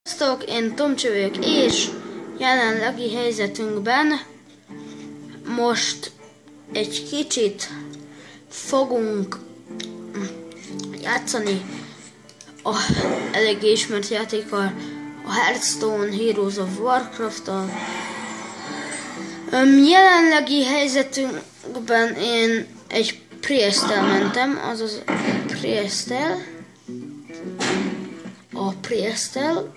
Sziasztok, én Tomcsi vagyok, és jelenlegi helyzetünkben most egy kicsit fogunk játszani a eléggé ismert játékkal, a Hearthstone Heroes of Warcraft-tal. Jelenlegi helyzetünkben én egy Priesttel mentem, azaz Priesttel,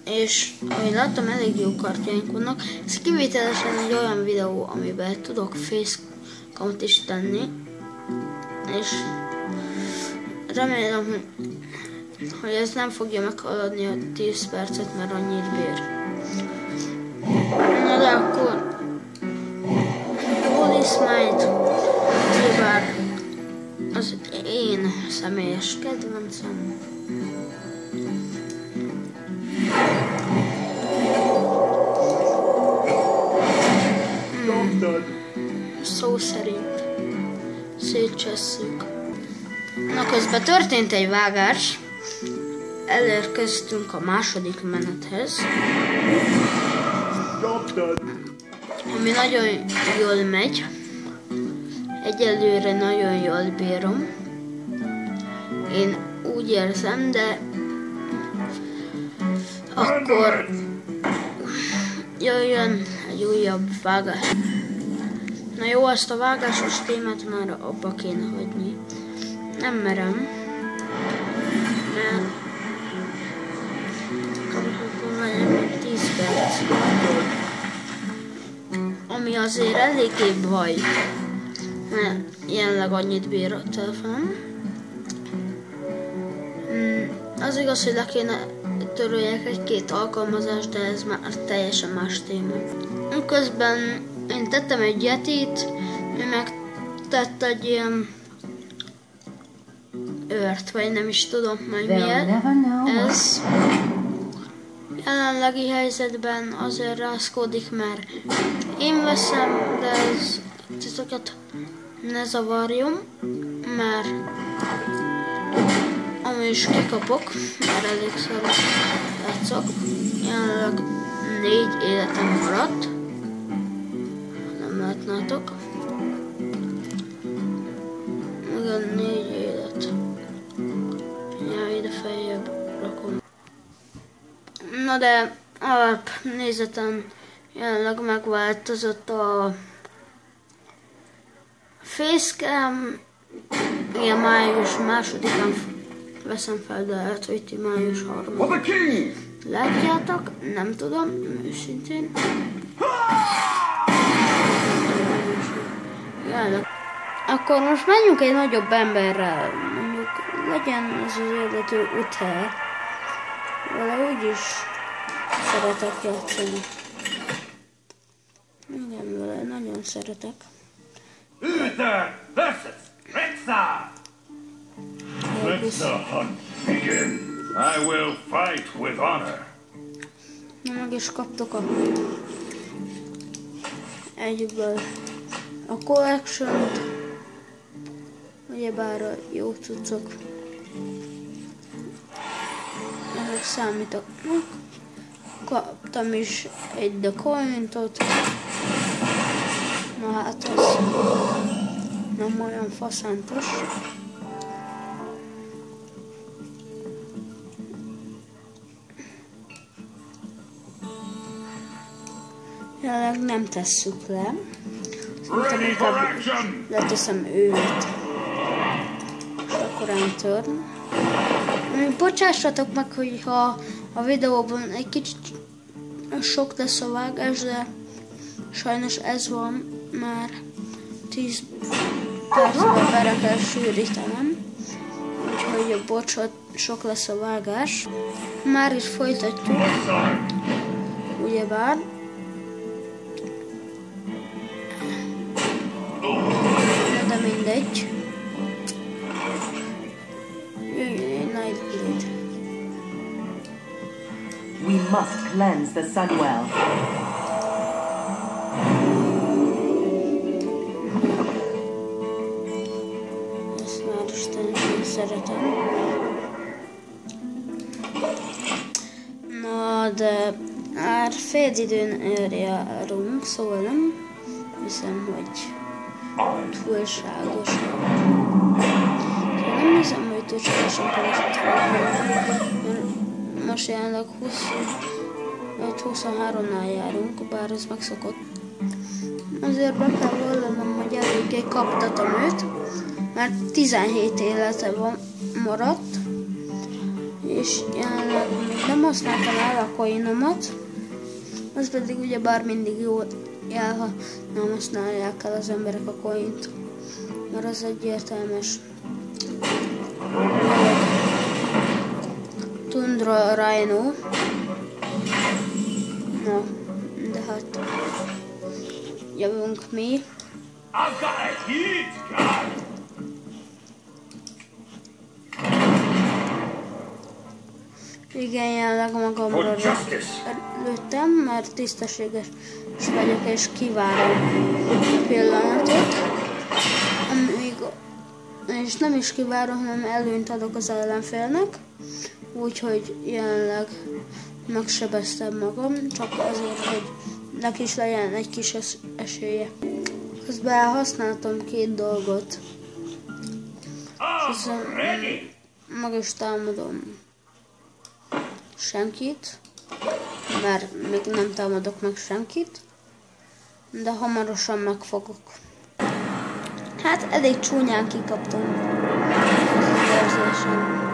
és ahogy láttam, elég jó kártyáink vannak. Ez kivételesen egy olyan videó, amiben tudok facecamot is tenni, és remélem, hogy ez nem fogja meghaladni a 10 percet, mert annyit bír. Na de akkor Holy Smite ugyebár az én személyes kedvencem. Szó szerint szétcsesszük. Na, közben történt egy vágás. Elérkeztünk a második menethez, ami nagyon jól megy. Egyelőre nagyon jól bírom. Én úgy érzem, de akkor jöjjön egy újabb vágás. Na jó, azt a vágásos témát már abba kéne hagyni. Nem merem, mert akkor még 10 perc. Ami azért eléggé baj, mert jelenleg annyit bír a telefonom. Az igaz, hogy le kéne töröljek egy-két alkalmazást, de ez már teljesen más téma. Közben én tettem egy Yetit, ő meg tett egy ilyen őrt, vagy nem is tudom majd miért. Ez jelenlegi helyzetben azért rázkódik, mert én veszem, de ez titeket ne zavarjon, mert ami is kikapok, mert elégszer játszok. Jelenleg 4 életem maradt. Nem látnátok. Igen, 4 élet. Ja, ide feljebb rakom. Na de alapnézetem jelenleg megváltozott a facecam. Igen, május 2-án veszem fel, de lehet, hogy ti május 3-án látjátok, nem tudom, őszintén. Jelenleg. Akkor most menjünk egy nagyobb emberrel, mondjuk legyen ez az illető Uther. Vele úgyis szeretek játszani. Igen, vele nagyon szeretek. Uther versus Rexxar! Let the hunt begin. I will fight with honor. Meg is kaptok egyből a collection-t, ugyebár a jó cuccok. Ezek számítok. Kaptam is egy The Coin-tot. Na hát az nem olyan faszántos. Jelenleg nem tesszük le. Szerintem inkább leteszem őt. És akkor turn. Bocsássatok meg, hogyha a videóban egy kicsit sok lesz a vágás, de sajnos ez van, már 10 percben bele kell sűrítenem. Úgyhogy bocsánat, sok lesz a vágás. Már is folytatjuk. Ugyebár. De mindegy. Nightblade. We must cleanse the Sunwell. Ezt már Istenesen szeretem. Na de már fél időn járunk, szóval nem hiszem, hogy túlságos. Nem hiszem, hogy túlságosan keresett volna. Most jelenleg 23-nál járunk, bár ez megszokott. Azért be kell vallanom, hogy eléggé kaptatom őt, mert 17 élete van maradt, és jelenleg nem használtam el a coinomat, az pedig ugyebár mindig jó jel, ha nem használják el az emberek a coint, mert az egyértelmes. Tundra Rhino. Na, de hát jövünk mi. Igen, jelenleg magamra lőttem, mert tisztességes vagyok és kivárom a pillanatot. És nem is kivárom, hanem előnyt adok az ellenfélnek. Úgyhogy jelenleg megsebeztem magam, csak azért, hogy neki is legyen egy kis esélye. Közben használtam 2 dolgot. Hiszen meg is támadom senkit, mert még nem támadok meg senkit, de hamarosan megfogok. Hát elég csúnyán kikaptam az érzésem.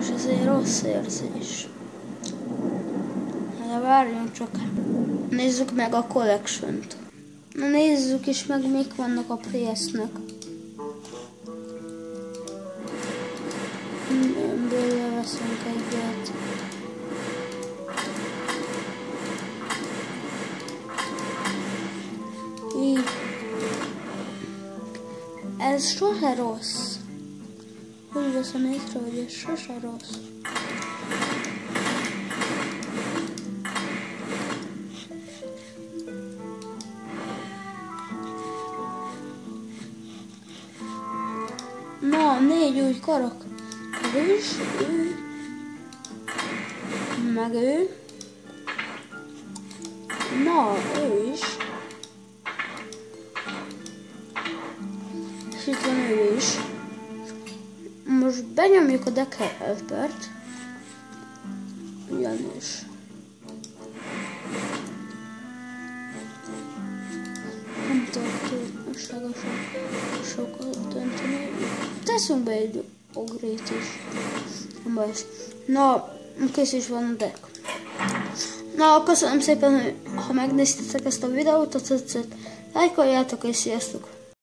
És ez egy rossz érzés. De várjunk csak. Nézzük meg a collection-t. Na nézzük is meg, mik vannak a Priestnek. Ebből veszünk egyet. Így. Ez soha rossz. Úgy veszem észre, hogy ez sose rossz. Na, 4 új karak. Ő is, ő. Meg ő. Na, ő is. És itt van ő is. Most benyomjuk a Deck Helpert. Ugyanis. Nem tudok túlságosan sokat dönteni. Teszünk be egy ogrét is. Na, kész is van a deck. Na, köszönöm szépen, ha megnéztétek ezt a videót, ha tetszett, lájkoljátok és sziasztok!